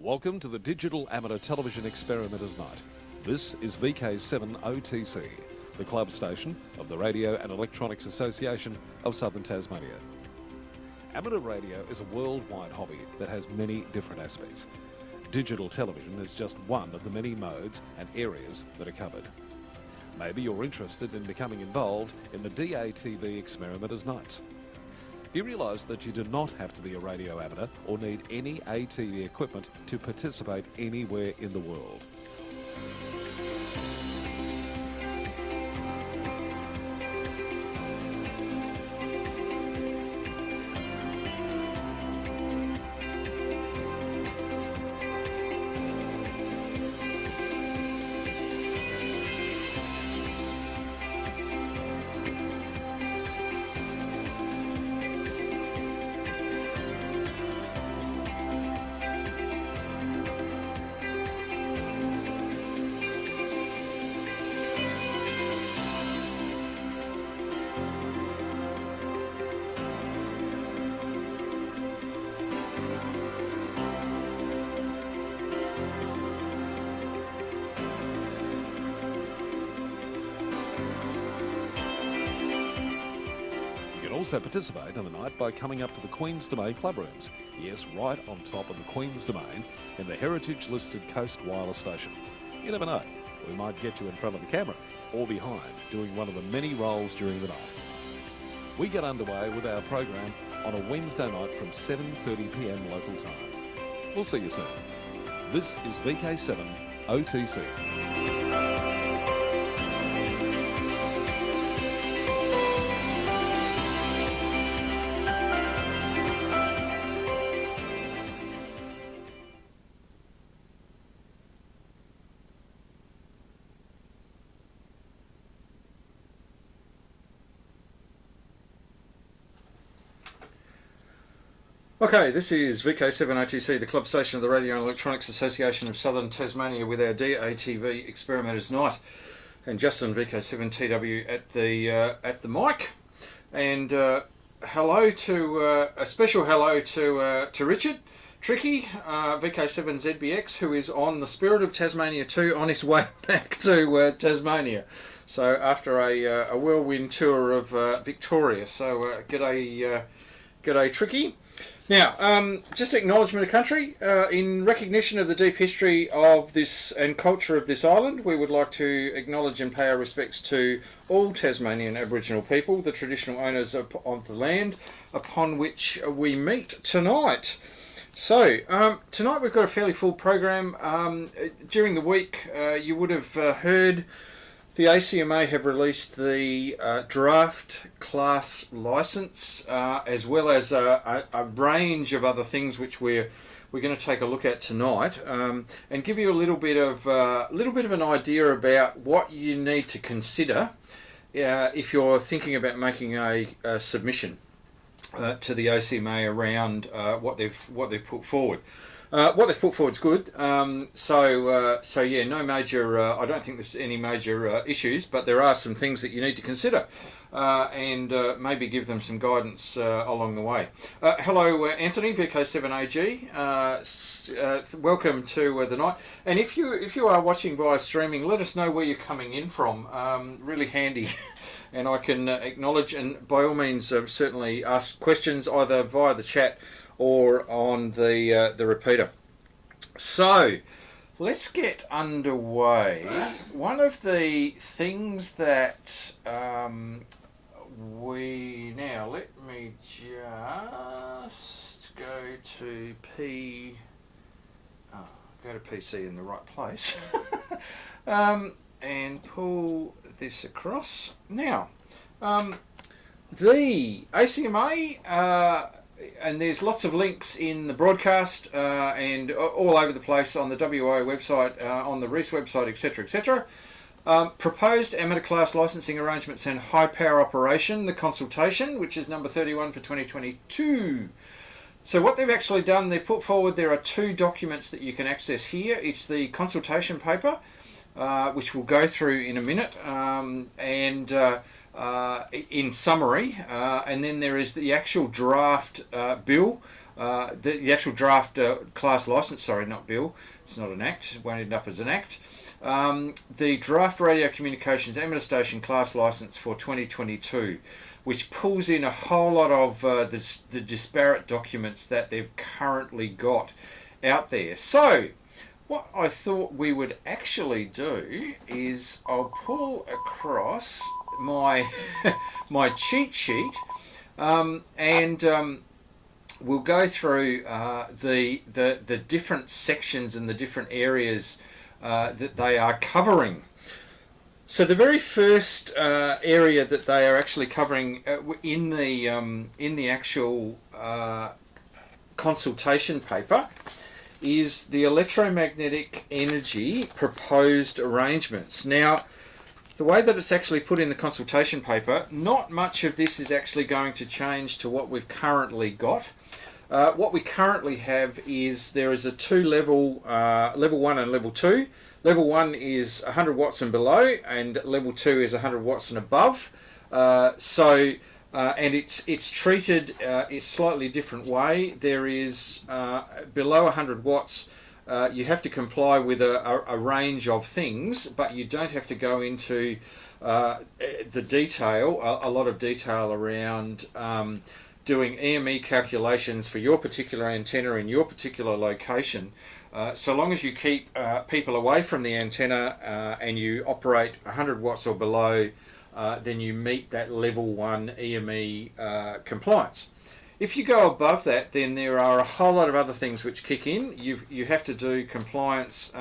Welcome to the Digital Amateur Television Experimenters Night. This is VK7 OTC, the club station of the Radio and Electronics Association of Southern Tasmania. Amateur radio is a worldwide hobby that has many different aspects. Digital television is just one of the many modes and areas that are covered. Maybe you're interested in becoming involved in the DATV Experimenters Nights. You realise that you do not have to be a radio amateur or need any ATV equipment to participate anywhere in the world. Also participate in the night by coming up to the Queen's Domain club rooms. Yes, right on top of the Queen's Domain in the heritage-listed Coast Wireless Station. You never know, we might get you in front of the camera or behind doing one of the many roles during the night. We get underway with our program on a Wednesday night from 7:30 p.m. local time. We'll see you soon. This is VK7 OTC. Okay, this is VK7 OTC, the club station of the Radio and Electronics Association of Southern Tasmania, with our DATV Experimenters Night, and Justin VK7 TW at the mic, and hello to a special hello to Richard Tricky VK7 ZBX, who is on the Spirit of Tasmania 2 on his way back to Tasmania. So after a whirlwind tour of Victoria, so g'day Tricky. Now, just Acknowledgement of Country. In recognition of the deep history of this and culture of this island, we would like to acknowledge and pay our respects to all Tasmanian Aboriginal people, the traditional owners of the land upon which we meet tonight. So, tonight we've got a fairly full program. During the week, you would have heard the ACMA have released the draft class license, as well as a range of other things which we're going to take a look at tonight, and give you a little bit of an idea about what you need to consider if you're thinking about making a submission to the ACMA around what they've put forward. What they've put forward is good. So yeah, no major. I don't think there's any major issues, but there are some things that you need to consider, and maybe give them some guidance along the way. Hello, Anthony VK7AG. Welcome to the night. And if you are watching via streaming, let us know where you're coming in from. Really handy. And I can acknowledge, and by all means, certainly ask questions either via the chat or on the repeater. So, let's get underway. One of the things that let me just go to PC in the right place, and pull this across. Now, the ACMA, and there's lots of links in the broadcast and all over the place on the WYO website, on the Reast website, etc., etc. Proposed amateur class licensing arrangements and high power operation, the consultation, which is number 31 for 2022. So what they've actually done, they've put forward, there are two documents that you can access here. It's the consultation paper, which we'll go through in a minute, and in summary, and then there is the actual draft bill the actual draft class license, sorry, not bill, it's not an act, it won't end up as an act. The draft Radiocommunications Amateur Station class license for 2022, which pulls in a whole lot of the disparate documents that they've currently got out there. So what I thought we would actually do is I'll pull across my my cheat sheet, and we'll go through the different sections and the different areas that they are covering. So the very first area that they are actually covering in the actual consultation paper is the electromagnetic energy proposed arrangements. Now, the way that it's actually put in the consultation paper, not much of this is actually going to change to what we've currently got. What we currently have is there is a two-level, level 1 and level 2. Level 1 is 100 watts and below, and level 2 is 100 watts and above. And it's treated a slightly different way. There is below 100 watts, you have to comply with a range of things, but you don't have to go into the detail, a lot of detail around doing EME calculations for your particular antenna in your particular location. So long as you keep people away from the antenna and you operate 100 watts or below, then you meet that level 1 EME compliance. If you go above that, then there are a whole lot of other things which kick in. You have to do compliance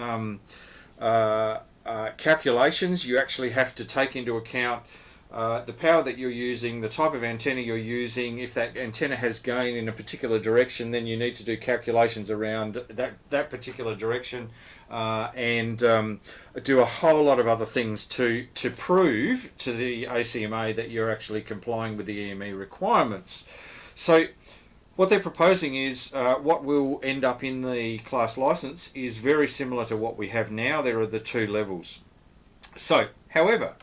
calculations. You actually have to take into account the power that you're using, the type of antenna you're using. If that antenna has gain in a particular direction, then you need to do calculations around that particular direction, and do a whole lot of other things to prove to the ACMA that you're actually complying with the EME requirements. So what they're proposing is what will end up in the class license is very similar to what we have now. There are the two levels. So, however,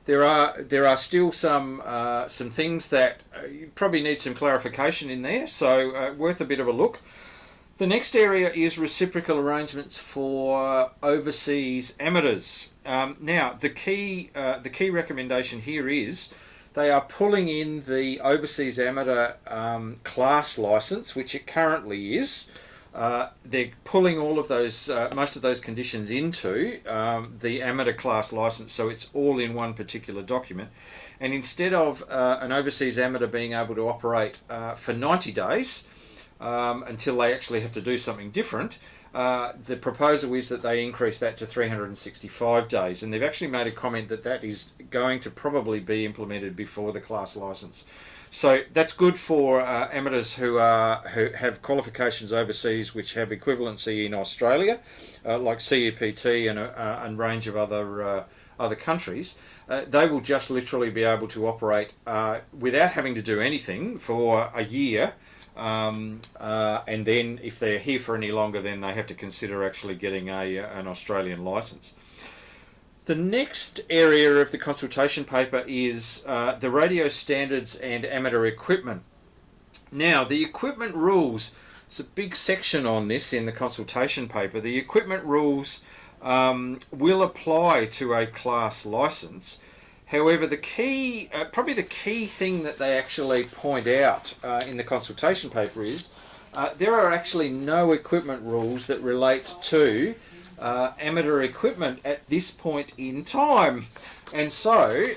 there are still some things that you probably need some clarification in there, so worth a bit of a look. The next area is reciprocal arrangements for overseas amateurs. Now, the key recommendation here is they are pulling in the overseas amateur class license, which it currently is. They're pulling all of those, most of those conditions into the amateur class license, so it's all in one particular document. And instead of an overseas amateur being able to operate for 90 days until they actually have to do something different, the proposal is that they increase that to 365 days. And they've actually made a comment that that is going to probably be implemented before the class license. So that's good for amateurs who have qualifications overseas which have equivalency in Australia, like CEPT and a range of other countries. They will just literally be able to operate without having to do anything for a year, and then if they're here for any longer, then they have to consider actually getting an Australian licence. The next area of the consultation paper is the radio standards and amateur equipment. Now, the equipment rules, there's a big section on this in the consultation paper. The equipment rules will apply to a class license. However, the key, probably the key thing that they actually point out in the consultation paper is there are actually no equipment rules that relate to amateur equipment at this point in time. And so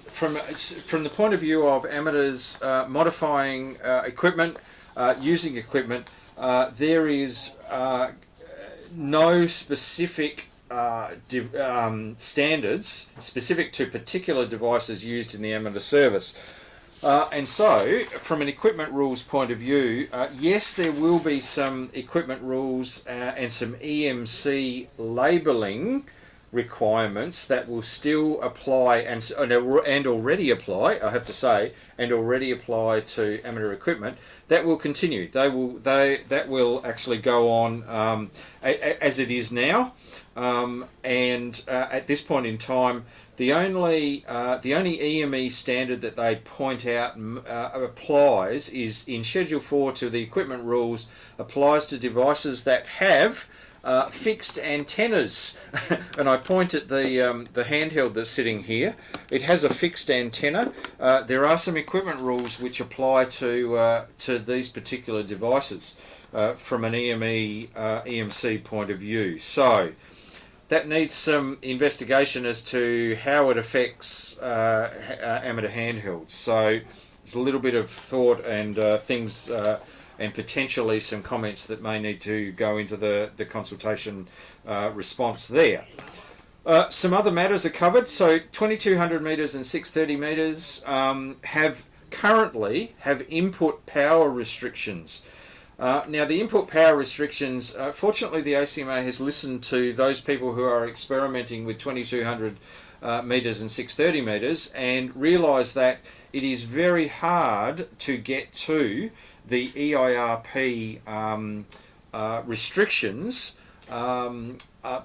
from the point of view of amateurs modifying equipment, using equipment, there is no specific standards specific to particular devices used in the amateur service. And so, from an equipment rules point of view, yes, there will be some equipment rules and some EMC labelling requirements that will still apply and already apply, I have to say, and already apply to amateur equipment. That will continue. That will actually go on as it is now. And at this point in time, The only EME standard that they point out applies is in Schedule 4 to the equipment rules, applies to devices that have fixed antennas. And I point at the handheld that's sitting here. It has a fixed antenna. There are some equipment rules which apply to these particular devices from an EMC point of view. So that needs some investigation as to how it affects amateur handhelds. So there's a little bit of thought and things and potentially some comments that may need to go into the consultation response there. Some other matters are covered. So 2200 metres and 630 metres currently have input power restrictions. Now, the input power restrictions, fortunately the ACMA has listened to those people who are experimenting with 2200 metres and 630 metres and realised that it is very hard to get to the EIRP restrictions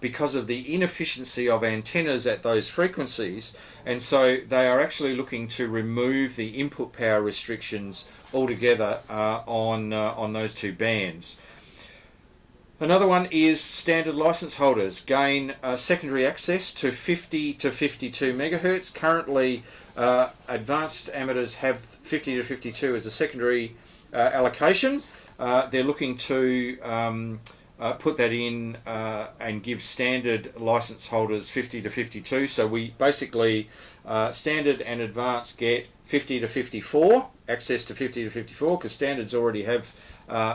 because of the inefficiency of antennas at those frequencies, and so they are actually looking to remove the input power restrictions altogether on those two bands. Another one is standard license holders gain secondary access to 50 to 52 megahertz. Currently, advanced amateurs have 50 to 52 as a secondary allocation. They're looking to put that in and give standard license holders 50 to 52. So we basically, standard and advanced get 50 to 54, access to 50 to 54, because standards already have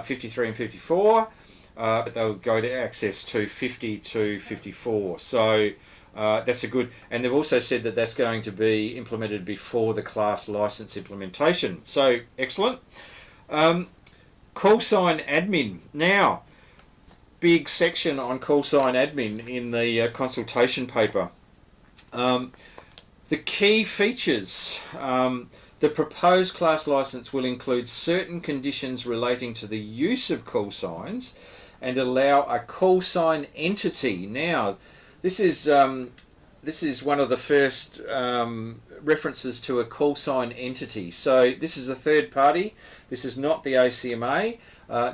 53 and 54, but they'll go to access to 50 to 54. So that's a good, and they've also said that that's going to be implemented before the class license implementation. So excellent. Callsign Admin. Now, big section on Callsign Admin in the consultation paper. The key features. The proposed class license will include certain conditions relating to the use of call signs and allow a call sign entity. Now, this is one of the first references to a call sign entity. So this is a third party. This is not the ACMA.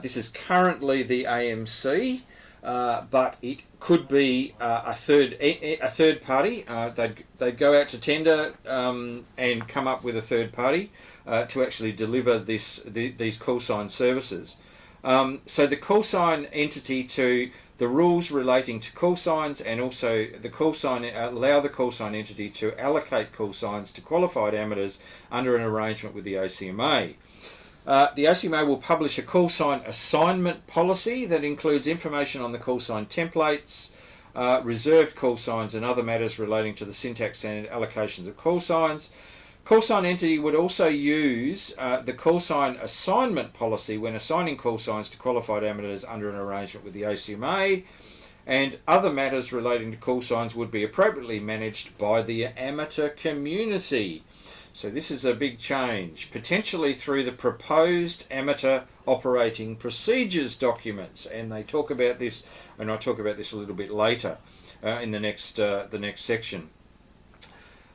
This is currently the AMC, but it could be a third party. They'd go out to tender and come up with a third party to actually deliver these call sign services. So the call sign entity to the rules relating to call signs, and also the call sign allow the call sign entity to allocate call signs to qualified amateurs under an arrangement with the ACMA. The ACMA will publish a call sign assignment policy that includes information on the call sign templates, reserved call signs, and other matters relating to the syntax and allocations of call signs. Call sign entity would also use the call sign assignment policy when assigning call signs to qualified amateurs under an arrangement with the ACMA, and other matters relating to call signs would be appropriately managed by the amateur community. So this is a big change, potentially through the proposed amateur operating procedures documents, and they talk about this, and I'll talk about this a little bit later in the next section.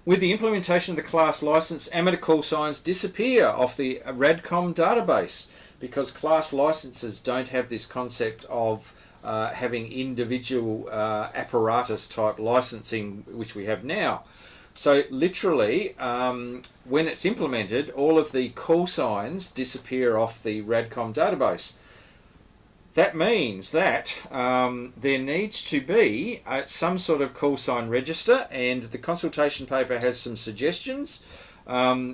With the implementation of the class license, amateur call signs disappear off the Radcom database because class licenses don't have this concept of having individual apparatus type licensing, which we have now. So literally, when it's implemented, all of the call signs disappear off the Radcom database. That means that there needs to be some sort of call sign register, and the consultation paper has some suggestions. The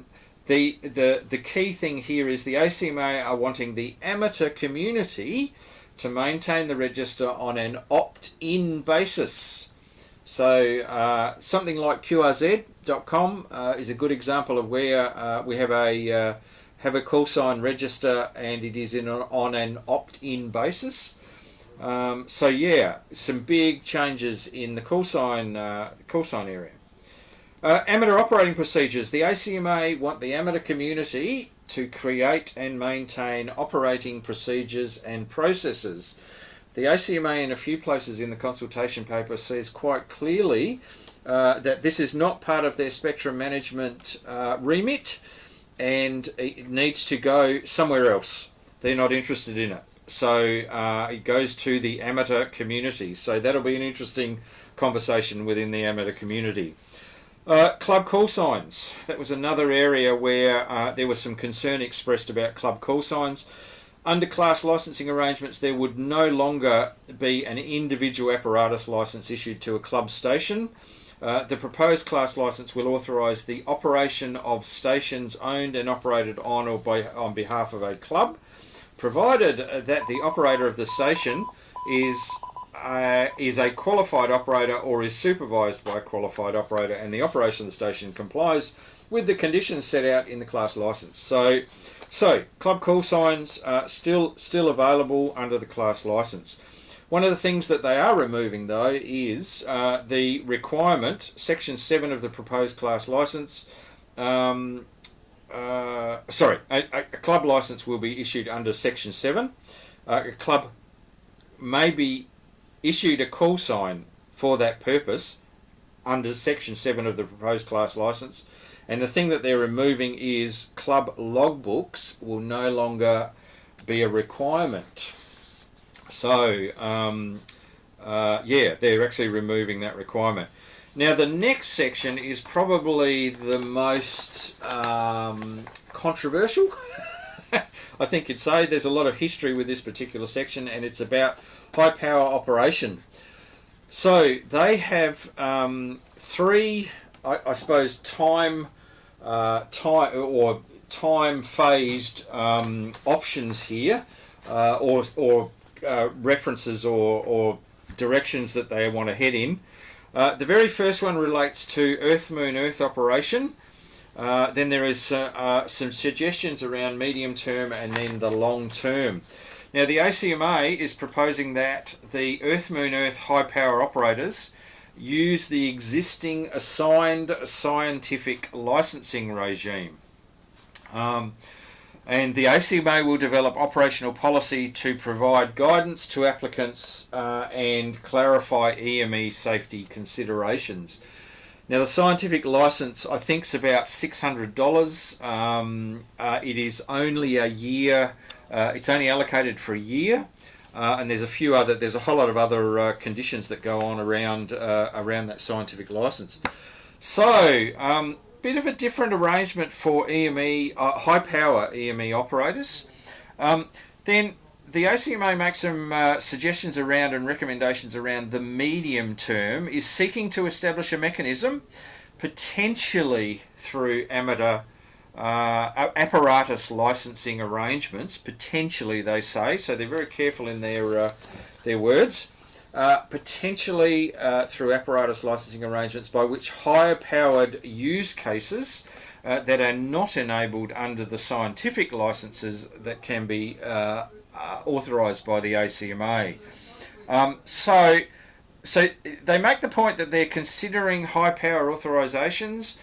key thing here is the ACMA are wanting the amateur community to maintain the register on an opt-in basis. So something like QRZ.com is a good example of where we have a call sign register, and it is on an opt-in basis. So yeah, some big changes in the call sign area. Amateur operating procedures. The ACMA want the amateur community to create and maintain operating procedures and processes. The ACMA in a few places in the consultation paper says quite clearly that this is not part of their spectrum management remit, and it needs to go somewhere else. They're not interested in it. So it goes to the amateur community. So that'll be an interesting conversation within the amateur community. Club call signs. That was another area where there was some concern expressed about club call signs. Under class licensing arrangements, there would no longer be an individual apparatus license issued to a club station. The proposed class license will authorise the operation of stations owned and operated on or on behalf of a club, provided that the operator of the station is a qualified operator or is supervised by a qualified operator, and the operation of the station complies with the conditions set out in the class license. So club call signs are still available under the class license. One of the things that they are removing, though, is the requirement, Section 7 of the proposed class license. A club license will be issued under Section 7. A club may be issued a call sign for that purpose under Section 7 of the proposed class license. And the thing that they're removing is club logbooks will no longer be a requirement. So, they're actually removing that requirement. Now, the next section is probably the most controversial. I think you'd say there's a lot of history with this particular section, and it's about high power operation. So they have three, I suppose, time phased options here, or references or directions that they want to head in. The very first one relates to Earth-Moon-Earth operation. Then there is some suggestions around medium term and then the long term. Now the ACMA is proposing that the Earth-Moon-Earth high power operators use the existing assigned scientific licensing regime. And the ACMA will develop operational policy to provide guidance to applicants and clarify EME safety considerations. Now, the scientific license, I think, is about $600. It is only a year. It's only allocated for a year, and there's a whole lot of other conditions that go on around that scientific license. So, bit of a different arrangement for EME, high power EME operators. Then the ACMA makes some suggestions around and recommendations around the medium term, is seeking to establish a mechanism, potentially through amateur apparatus licensing arrangements, potentially they say, so they're very careful in their words, potentially through apparatus licensing arrangements by which higher powered use cases that are not enabled under the scientific licenses that can be authorised by the ACMA. So they make the point that they're considering high power authorisations.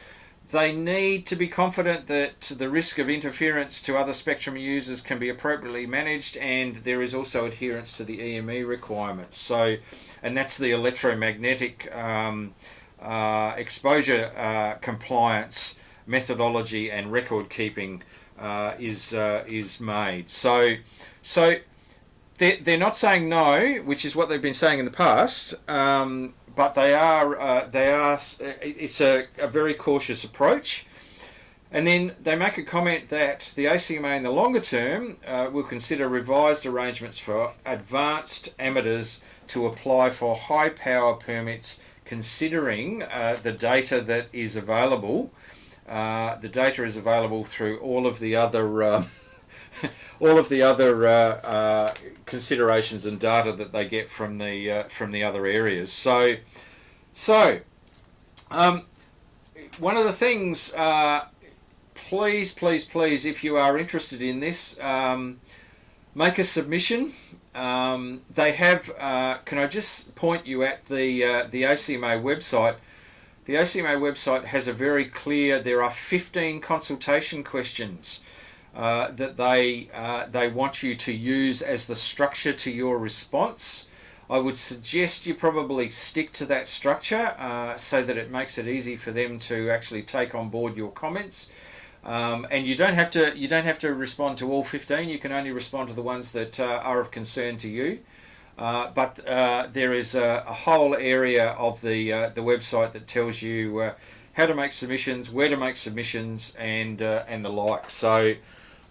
They need to be confident that the risk of interference to other spectrum users can be appropriately managed, and there is also adherence to the EME requirements. So, and that's the electromagnetic exposure compliance methodology and record keeping is made. So they're not saying no, which is what they've been saying in the past. But they are. It's a very cautious approach, and then they make a comment that the ACMA in the longer term will consider revised arrangements for advanced amateurs to apply for high power permits, considering the data that is available. The data is available through all of the other considerations and data that they get from the other areas. So one of the things, please, if you are interested in this, make a submission. They have. Can I just point you at the ACMA website? The ACMA website has a very clear. There are 15 consultation questions that they want you to use as the structure to your response. I would suggest you probably stick to that structure so that it makes it easy for them to actually take on board your comments. And you don't have to respond to all 15. You can only respond to the ones that are of concern to you. But there is a whole area of the website that tells you how to make submissions, where to make submissions, and the like. So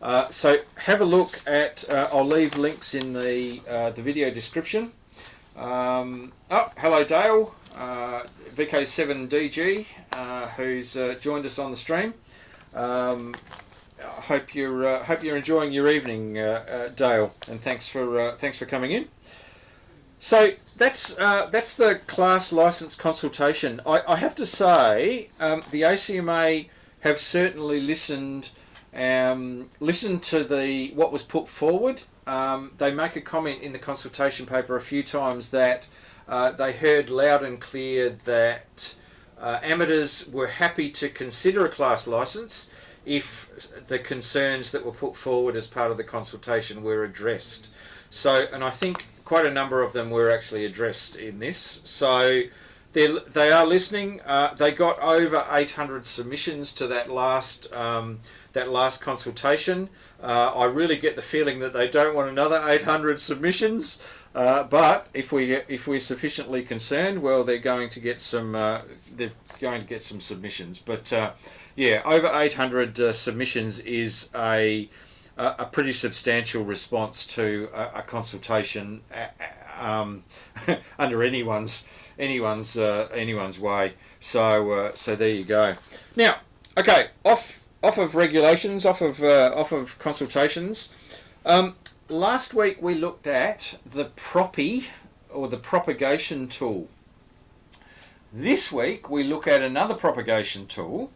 have a look at. I'll leave links in the video description. Hello Dale, VK7DG, who's joined us on the stream. I hope you're enjoying your evening, Dale, and thanks for coming in. So that's the class license consultation. I have to say the ACMA have certainly listened to what was put forward. They make a comment in the consultation paper a few times that they heard loud and clear that amateurs were happy to consider a class license if the concerns that were put forward as part of the consultation were addressed. So, and I think quite a number of them were actually addressed in this. So they are listening. They got over 800 submissions to that last consultation. I really get the feeling that they don't want another 800 submissions. But if we're sufficiently concerned, well, they're going to get some. They're going to get some submissions. But yeah, over 800 submissions is a pretty substantial response to a consultation under anyone's way. So there you go. Now, okay, off of regulations, off of consultations. Last week we looked at the the propagation tool. This week we look at another propagation tool,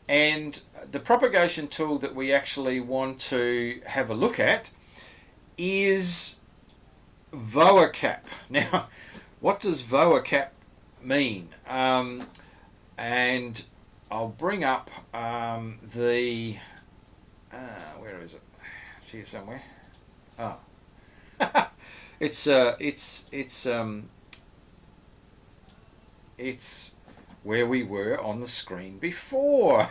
and the propagation tool that we actually want to have a look at is VOACAP. Now, what does VOACAP mean? And I'll bring up where is it? It's here somewhere. Oh, it's where we were on the screen before.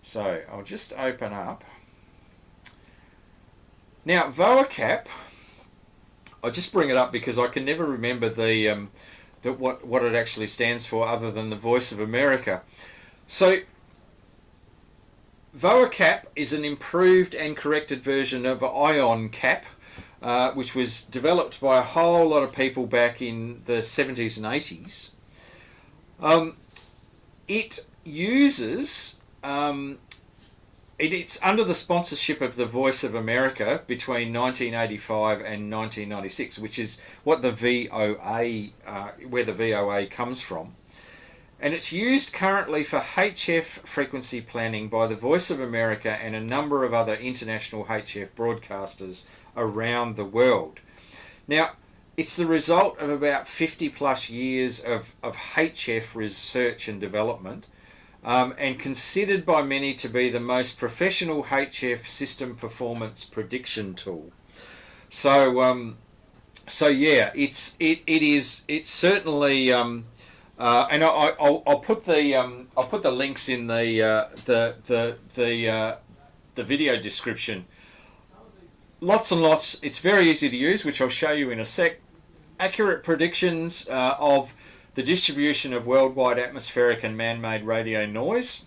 So I'll just open up. Now VOACAP, I'll just bring it up because I can never remember what it actually stands for other than the Voice of America. So VOACAP is an improved and corrected version of ION-CAP, which was developed by a whole lot of people back in the 70s and 80s. It uses, it's under the sponsorship of the Voice of America between 1985 and 1996, which is what the where the VOA comes from. And it's used currently for HF frequency planning by the Voice of America and a number of other international HF broadcasters around the world. Now, it's the result of about 50 plus years of HF research and development, and considered by many to be the most professional HF system performance prediction tool. So yeah, it's certainly. And I'll put the links in the video description. Lots and lots. It's very easy to use, which I'll show you in a sec. Accurate predictions of the distribution of worldwide atmospheric and man-made radio noise.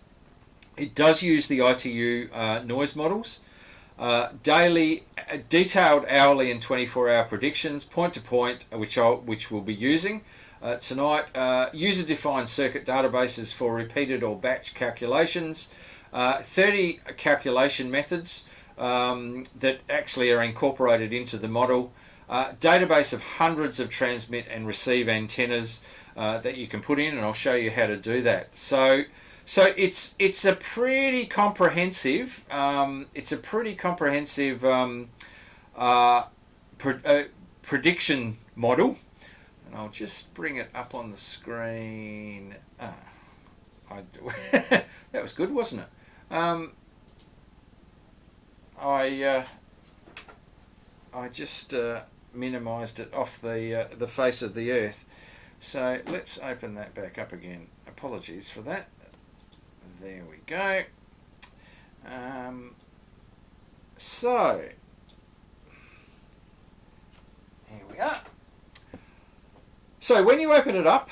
It does use the ITU noise models. Daily, detailed hourly and 24-hour predictions, point to point, which we'll be using. Tonight, user-defined circuit databases for repeated or batch calculations, 30 calculation methods that actually are incorporated into the model, database of hundreds of transmit and receive antennas that you can put in, and I'll show you how to do that. So it's a pretty comprehensive prediction model. I'll just bring it up on the screen. That was good, wasn't it? I just minimised it off the face of the earth. So let's open that back up again. Apologies for that. There we go. So here we are. So when you open it up,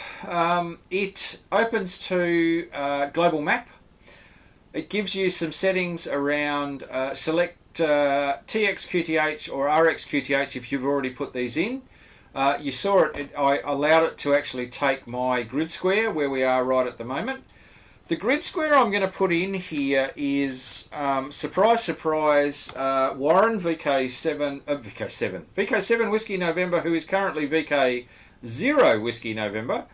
it opens to global map. It gives you some settings around select TXQTH or RXQTH if you've already put these in. You saw it, I allowed it to actually take my grid square where we are right at the moment. The grid square I'm going to put in here is, surprise, surprise, Warren VK7 Whiskey November, who is currently VK0 Whiskey November.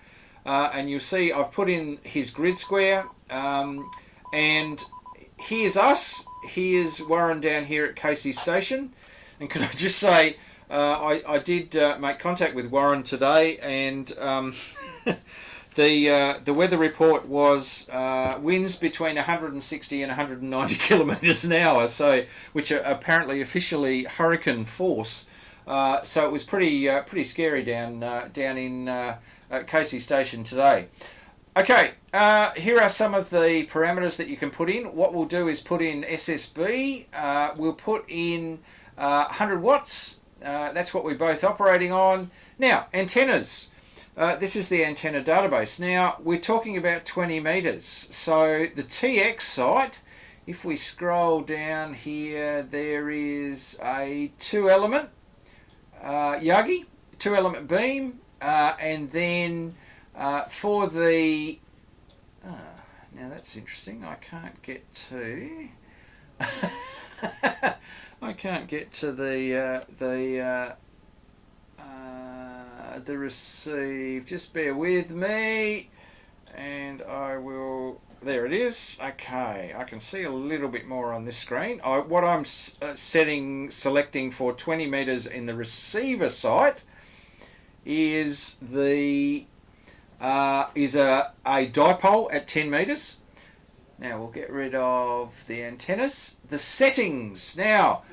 And you'll see I've put in his grid square. And here's us. Here's Warren down here at Casey Station. And can I just say, I did make contact with Warren today, and the weather report was winds between 160 and 190 kilometres an hour, so which are apparently officially hurricane force. So it was pretty scary down in Casey Station today. Okay, here are some of the parameters that you can put in. What we'll do is put in SSB. We'll put in 100 watts. That's what we're both operating on. Now, antennas. This is the antenna database. Now, we're talking about 20 metres. So the TX site, if we scroll down here, there is a 2-element Yagi, 2-element beam, and then for the... now that's interesting. I can't get to... I can't get to the receive. Just bear with me, and I will. There it is. Okay, I can see a little bit more on this screen. What I'm selecting for 20 meters in the receiver site is a dipole at 10 meters. Now we'll get rid of the antennas. The settings. Now,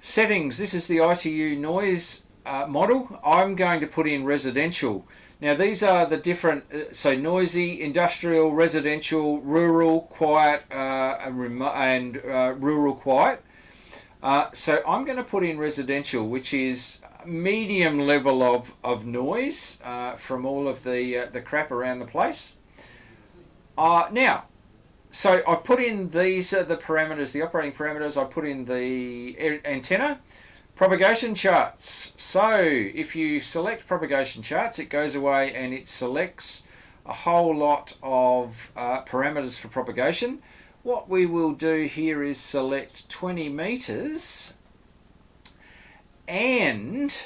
settings. This is the ITU noise model. I'm going to put in residential. Now these are the different, so noisy, industrial, residential, rural, quiet, and rural quiet. So I'm going to put in residential, which is medium level of noise from all of the crap around the place. Now, so I've put in these are the parameters, the operating parameters. I put in the antenna. Propagation charts. So if you select propagation charts, it goes away and it selects a whole lot of parameters for propagation. What we will do here is select 20 meters, and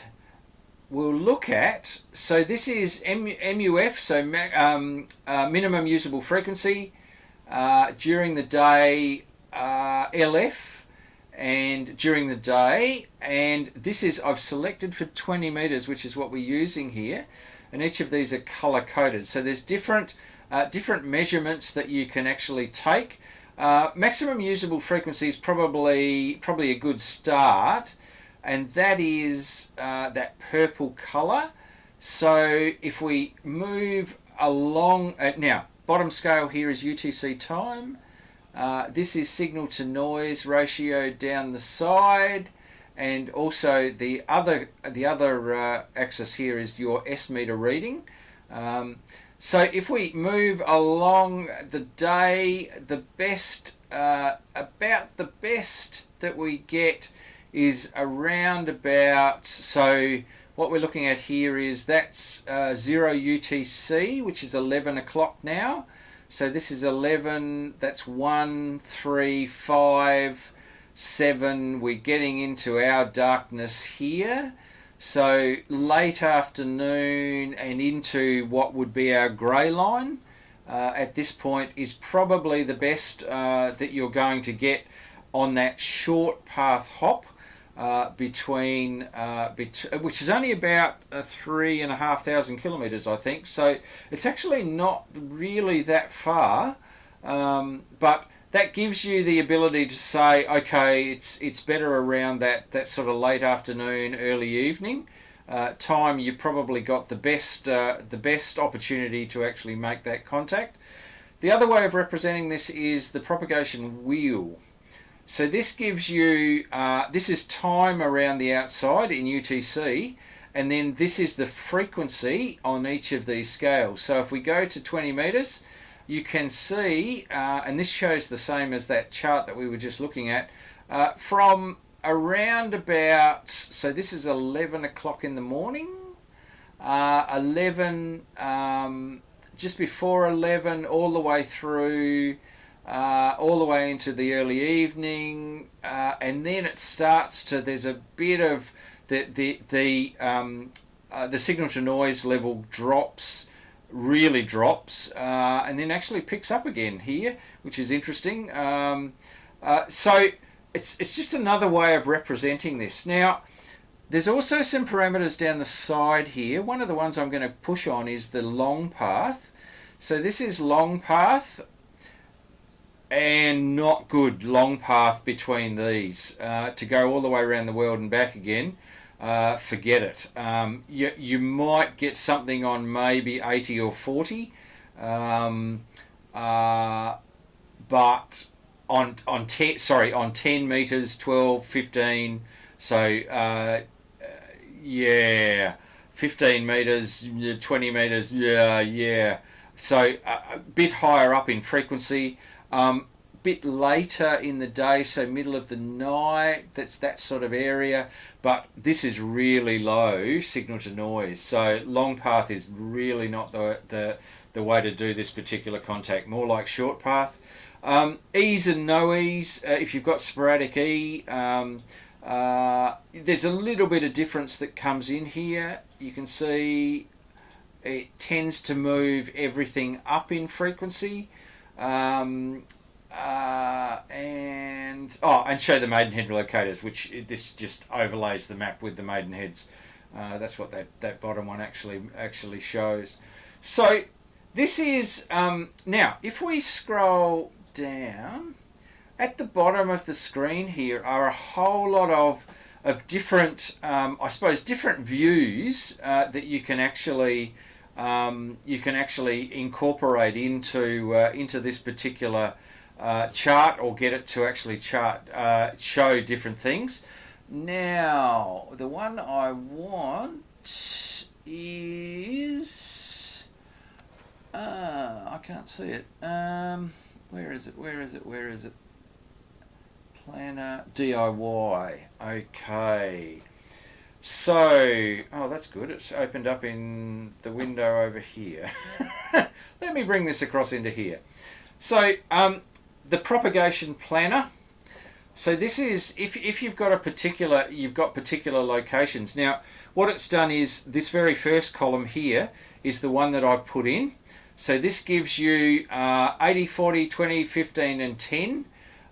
we'll look at, so this is MUF, so minimum usable frequency, during the day LF, and during the day, and this is, I've selected for 20 meters, which is what we're using here, and each of these are color coded. So there's different measurements that you can actually take. Maximum usable frequency is probably a good start, and that is that purple color. So if we move along, now bottom scale here is UTC time. This is signal to noise ratio down the side, and also the other axis here is your S meter reading. So if we move along the day, the best about the best that we get is around about, so what we're looking at here is that's 0 UTC, which is 11 o'clock now. So this is 11, that's 1, 3, 5, 7. We're getting into our darkness here. So late afternoon and into what would be our grey line at this point is probably the best that you're going to get on that short path hop between which is only about 3,500 kilometres, I think. So it's actually not really that far, but that gives you the ability to say, okay, it's better around that sort of late afternoon, early evening. time, you probably got the best opportunity to actually make that contact. The other way of representing this is the propagation wheel. So this gives you, this is time around the outside in UTC, and then this is the frequency on each of these scales. So if we go to 20 metres, you can see, and this shows the same as that chart that we were just looking at, from around about, so this is 11 o'clock in the morning, 11, just before 11, all the way through, all the way into the early evening, and then it starts to, there's a bit of the signal to noise level drops, really drops, and then actually picks up again here, which is interesting. So it's just another way of representing this. Now, there's also some parameters down the side here. One of the ones I'm going to push on is the long path. So this is long path, and not good long path between these. To go all the way around the world and back again, forget it. You might get something on maybe 80 or 40, but on 10 meters, 12, 15. So yeah, 15 meters, 20 meters, yeah. So a bit higher up in frequency, bit later in the day, so middle of the night, that's that sort of area. But this is really low signal to noise. So long path is really not the way to do this particular contact, more like short path. E's and no E's, if you've got sporadic E, there's a little bit of difference that comes in here. You can see it tends to move everything up in frequency, and show the Maidenhead locators, which this just overlays the map with the Maidenheads. That's what that bottom one actually shows. So this is now if we scroll down, at the bottom of the screen here are a whole lot of different, I suppose, different views that you can actually incorporate into this particular chart, or get it to actually show different things. Now, the one I want is I can't see it. Where is it? Planner DIY. Okay. So, oh, that's good. It's opened up in the window over here. Let me bring this across into here. So, the propagation planner. So this is if you've got particular locations. Now, what it's done is this very first column here is the one that I've put in. So this gives you 80, 40, 20, 15 and 10.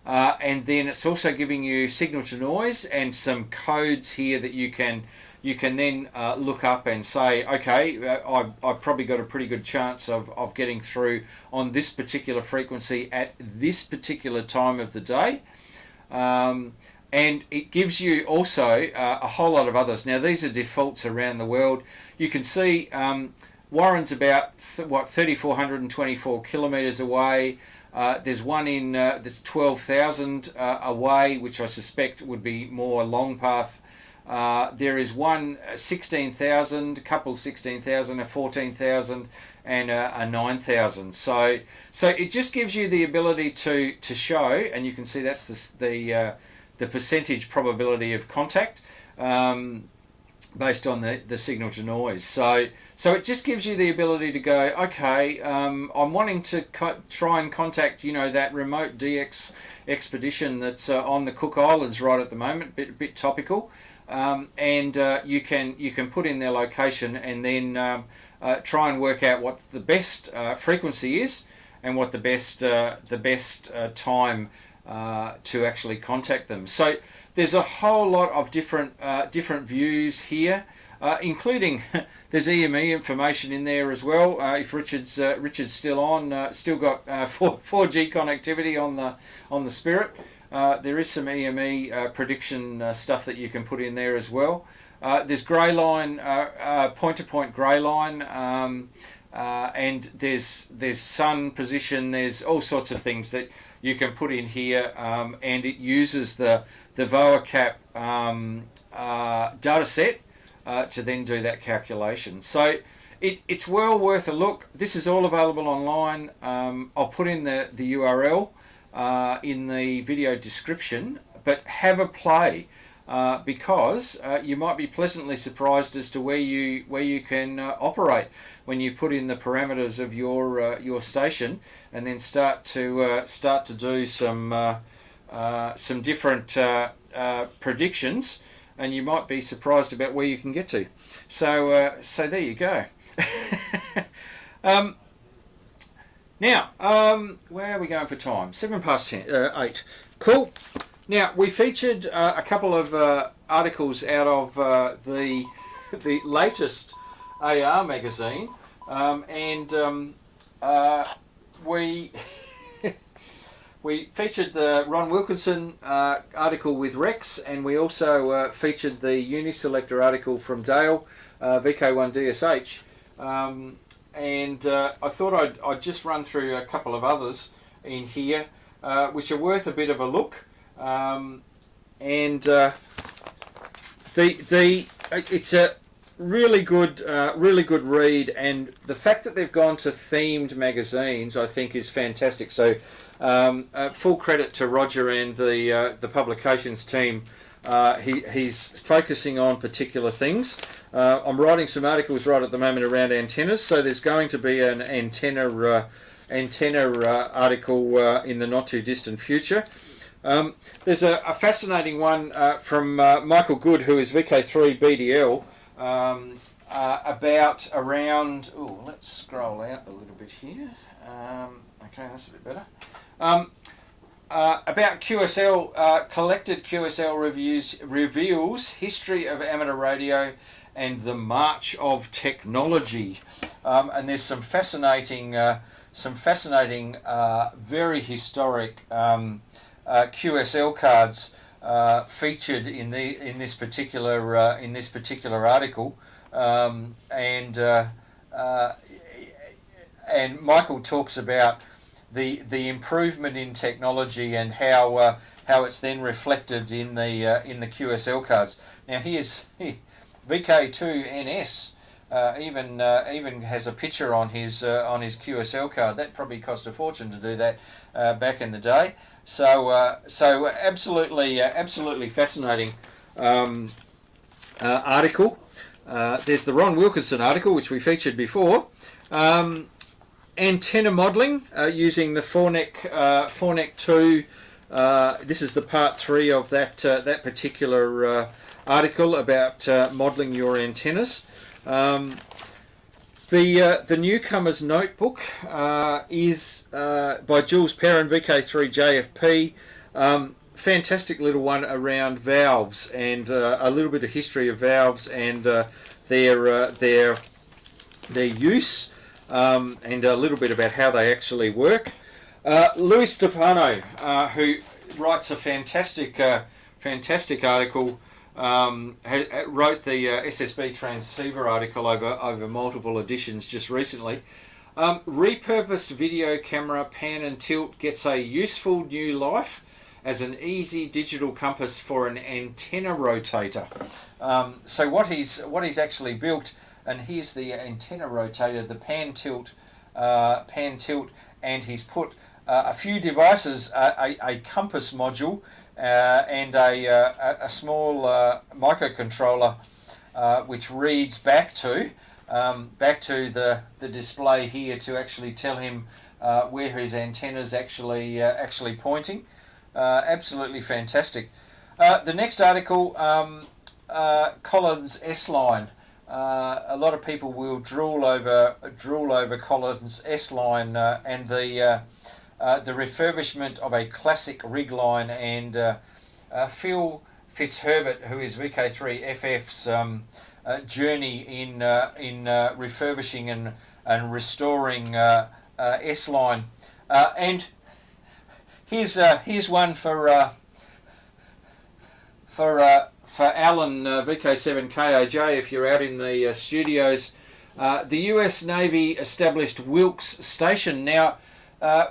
And then it's also giving you signal to noise and some codes here that you can then look up and say, okay, I've probably got a pretty good chance of getting through on this particular frequency at this particular time of the day. And it gives you also a whole lot of others. Now, these are defaults around the world. You can see Warren's about 3,424 kilometres away. There's one in that's 12,000 away, which I suspect would be more long path. There is one 16,000, a couple 16,000, a 14,000, and a 9,000. So it just gives you the ability to show, and you can see that's the percentage probability of contact based on the signal to noise. So it just gives you the ability to go, okay, I'm wanting to try and contact, that remote DX expedition that's on the Cook Islands right at the moment, bit topical, and you can put in their location and then try and work out what the best frequency is and what the best time to actually contact them. So there's a whole lot of different views here, including there's EME information in there as well. If Richard's still on, still got 4G connectivity on the Spirit. There is some EME prediction stuff that you can put in there as well. there's grey line, point-to-point grey line, and there's sun position. There's all sorts of things that you can put in here, and it uses the VOACAP data set to then do that calculation. So it's well worth a look. This is all available online. I'll put in the URL in the video description, but have a play. Because you might be pleasantly surprised as to where you can operate when you put in the parameters of your station, and then start to do some different predictions, and you might be surprised about where you can get to. So there you go. Now, where are we going for time? 8. Cool. Now, we featured a couple of articles out of the latest AR magazine, and we featured the Ron Wilkinson article with Rex, and we also featured the Uniselector article from Dale, VK1DSH, and I thought I'd just run through a couple of others in here, which are worth a bit of a look. It's a really good read, and the fact that they've gone to themed magazines, I think, is fantastic. So full credit to Roger and the publications team. He's focusing on particular things. I'm writing some articles right at the moment around antennas, so there's going to be an antenna article in the not too distant future. There's a fascinating one from Michael Good, who is VK3 BDL, about around... Oh, let's scroll out a little bit here. Okay, that's a bit better. About QSL, collected QSL reviews, reveals history of amateur radio and the march of technology. And there's some fascinating, very historic QSL cards featured in this particular article, and Michael talks about the improvement in technology and how it's then reflected in the QSL cards. Now here's VK2NS. Even has a picture on his QSL card. That probably cost a fortune to do that back in the day. So absolutely fascinating article. There's the Ron Wilkinson article, which we featured before. Antenna modelling using the Fornec 2. This is the part 3 of that particular article about modelling your antennas. The Newcomer's Notebook is by Jules Perrin, VK3 JFP. Fantastic little one around valves and a little bit of history of valves and their use, and a little bit about how they actually work. Louis Stefano, who writes a fantastic article. Wrote the SSB transceiver article over multiple editions just recently. Repurposed video camera pan and tilt gets a useful new life as an easy digital compass for an antenna rotator. So what he's actually built, and here's the antenna rotator, the pan tilt, and he's put a few devices, a compass module, and a small microcontroller which reads back to the display here to actually tell him where his antenna's actually pointing. Absolutely fantastic. The next article, Collins S-line. A lot of people will drool over Collins S-line and the refurbishment of a classic rig line, and Phil Fitzherbert, who is VK3FF's journey in refurbishing and restoring S-line. And here's one for Alan, VK7KOJ, if you're out in the studios, the US Navy established Wilkes Station. Now,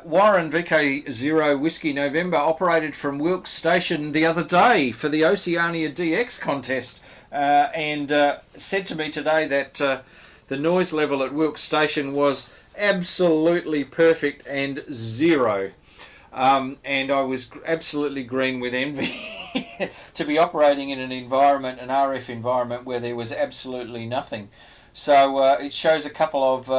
Warren VK0 Whiskey November operated from Wilkes Station the other day for the Oceania DX contest, and said to me today that the noise level at Wilkes Station was absolutely perfect and zero. And I was absolutely green with envy to be operating in an environment, an RF environment, where there was absolutely nothing. So it shows a couple of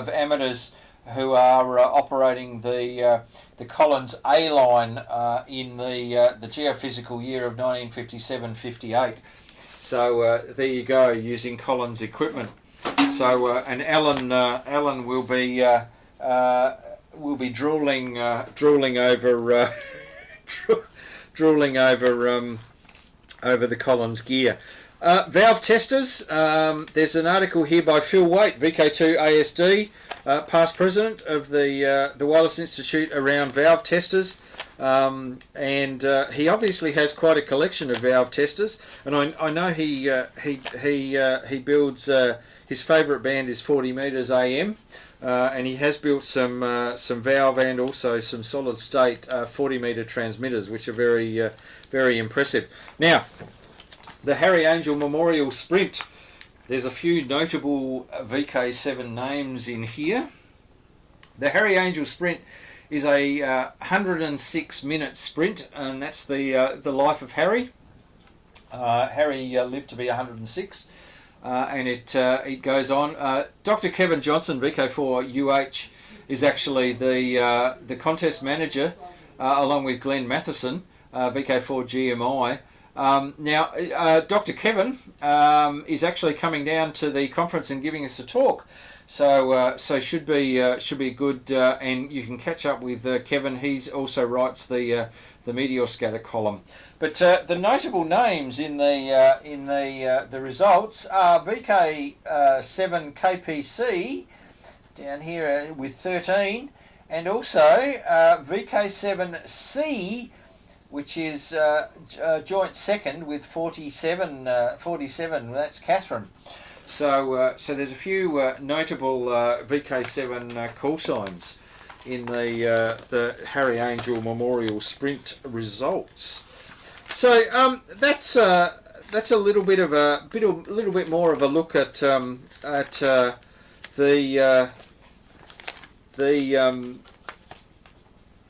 amateurs who are operating the Collins A line in the geophysical year of 1957-58. So there you go, using Collins equipment. So and Alan will be drooling over drooling over the Collins gear. Valve testers. There's an article here by Phil Waite, VK2 ASD, past president of the Wireless Institute, around valve testers, and he obviously has quite a collection of valve testers. And I know he builds his favourite band is 40 meters AM. And he has built some valve and also some solid state 40 meter transmitters, which are very impressive. Now, the Harry Angel Memorial Sprint. There's a few notable VK7 names in here. The Harry Angel Sprint is a 106-minute sprint, and that's the life of Harry. Harry lived to be 106. And it goes on. Dr. Kevin Johnson, VK4UH, is actually the contest manager, along with Glenn Matheson, VK4GMI. Now, Dr. Kevin is actually coming down to the conference and giving us a talk. So should be good, and you can catch up with Kevin. He's also writes the Meteor Scatter column. But the notable names in the results are VK7 KPC down here with 13, and also VK7C, which is joint second with 47. That's Catherine. So there's a few notable VK7 call signs in the Harry Angel Memorial Sprint results. So that's a little bit of a little bit more of a look at the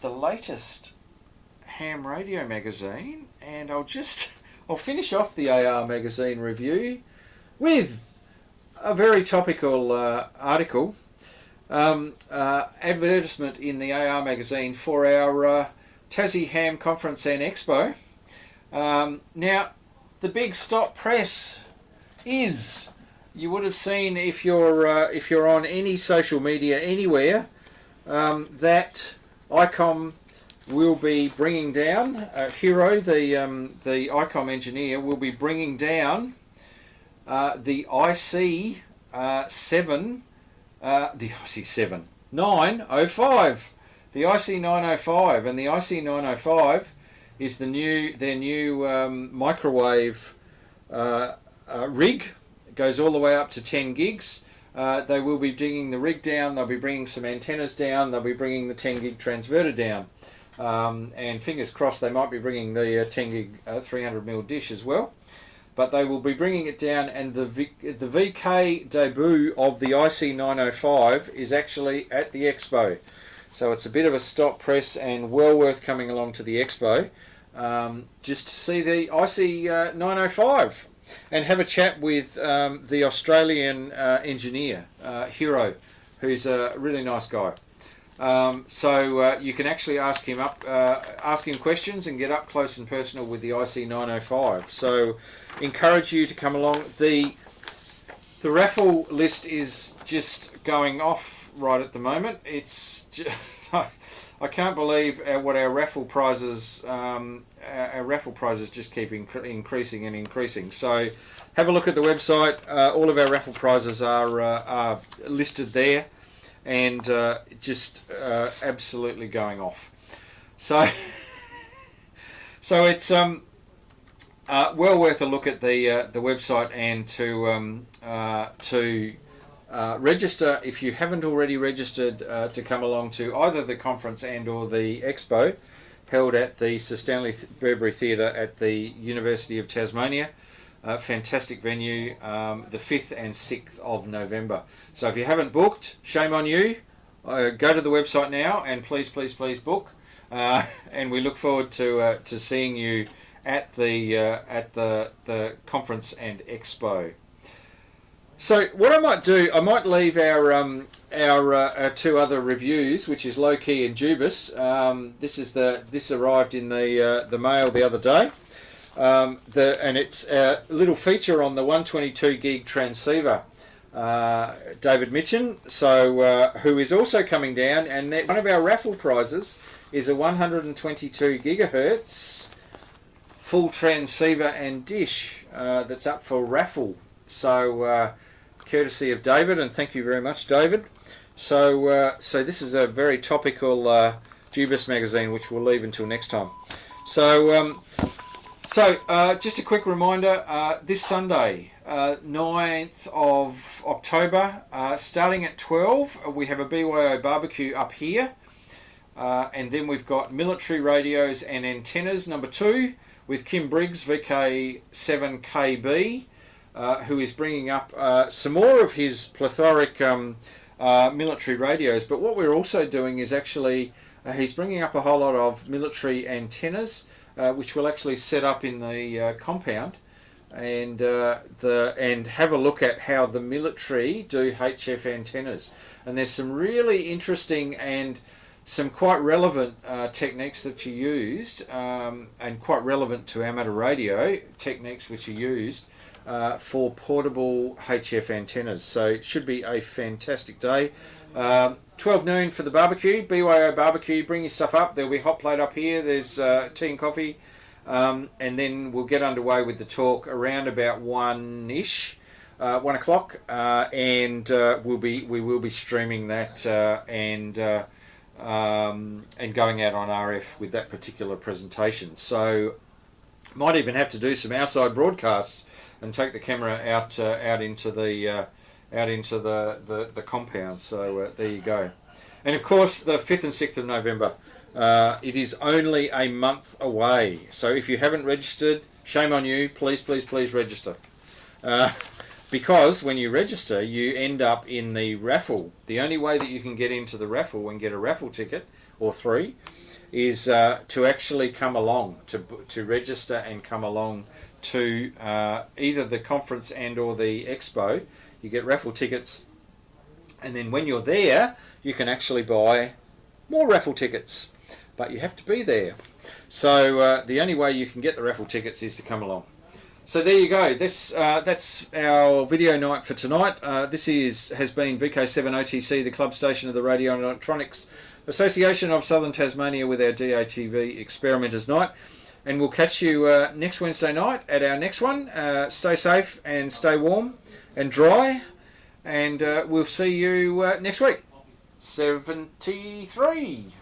latest ham radio magazine, and I'll finish off the AR magazine review with a very topical article, advertisement in the AR magazine for our Tassie Ham Conference and Expo. Now, the big stop press is, you would have seen if you're on any social media anywhere, that ICOM will be bringing down Hero, the ICOM engineer, will be bringing down the IC 905, the IC 905, and the IC 905 is their new microwave rig. It goes all the way up to 10 gigs. They will be digging the rig down. They'll be bringing some antennas down. They'll be bringing the 10 gig transverter down. And fingers crossed they might be bringing the 10 gig 300mm dish as well. But they will be bringing it down, and the VK debut of the IC 905 is actually at the Expo. So it's a bit of a stop press and well worth coming along to the Expo just to see the IC 905 and have a chat with the Australian engineer, Hero, who's a really nice guy. So you can actually ask him questions and get up close and personal with the IC 905. So encourage you to come along. The raffle list is just going off right at the moment. It's just, I can't believe what our raffle prizes just keep increasing and increasing. So have a look at the website. All of our raffle prizes are listed there, and just absolutely going off. So it's well worth a look at the website and to register if you haven't already registered to come along to either the conference and or the expo held at the Sir Stanley Burberry Theatre at the University of Tasmania. Fantastic venue, the 5th and 6th of November. So if you haven't booked, shame on you. Go to the website now and please book. And we look forward to seeing you at the conference and expo. So what I might do, I might leave our two other reviews, which is Low Key and Jubis. This arrived in the mail the other day. And it's a little feature on the 122 gig transceiver. David Mitchin, who is also coming down, and one of our raffle prizes is a 122 gigahertz full transceiver and dish that's up for raffle. So courtesy of David, and thank you very much, David. So this is a very topical Jubis magazine, which we'll leave until next time. So just a quick reminder, this Sunday, 9th of October, starting at 12, we have a BYO BBQ up here. And then we've got Military Radios and Antennas, number 2, with Kim Briggs, VK7KB, who is bringing up some more of his plethoric military radios. But what we're also doing is actually, he's bringing up a whole lot of military antennas, which we'll actually set up in the compound, and have a look at how the military do HF antennas. And there's some really interesting and some quite relevant techniques that you used, and quite relevant to amateur radio techniques which are used for portable HF antennas. So it should be a fantastic day. 12 noon for the barbecue, BYO barbecue. Bring your stuff up. There'll be a hot plate up here. There's tea and coffee, and then we'll get underway with the talk around about 1-ish, 1 o'clock, and we will be streaming that and going out on RF with that particular presentation. So might even have to do some outside broadcasts and take the camera out into the compound. So there you go. And of course, the 5th and 6th of November. It is only a month away. So if you haven't registered, shame on you. Please register. Because when you register, you end up in the raffle. The only way that you can get into the raffle and get a raffle ticket, or 3, is to actually come along, to register and come along to either the conference and or the expo. You get raffle tickets, and then when you're there, you can actually buy more raffle tickets, but you have to be there. So the only way you can get the raffle tickets is to come along. So there you go. That's our video night for tonight. This has been VK7OTC, the club station of the Radio and Electronics Association of Southern Tasmania, with our DATV Experimenters Night. And we'll catch you next Wednesday night at our next one. Stay safe and stay warm and dry. And we'll see you next week. 73.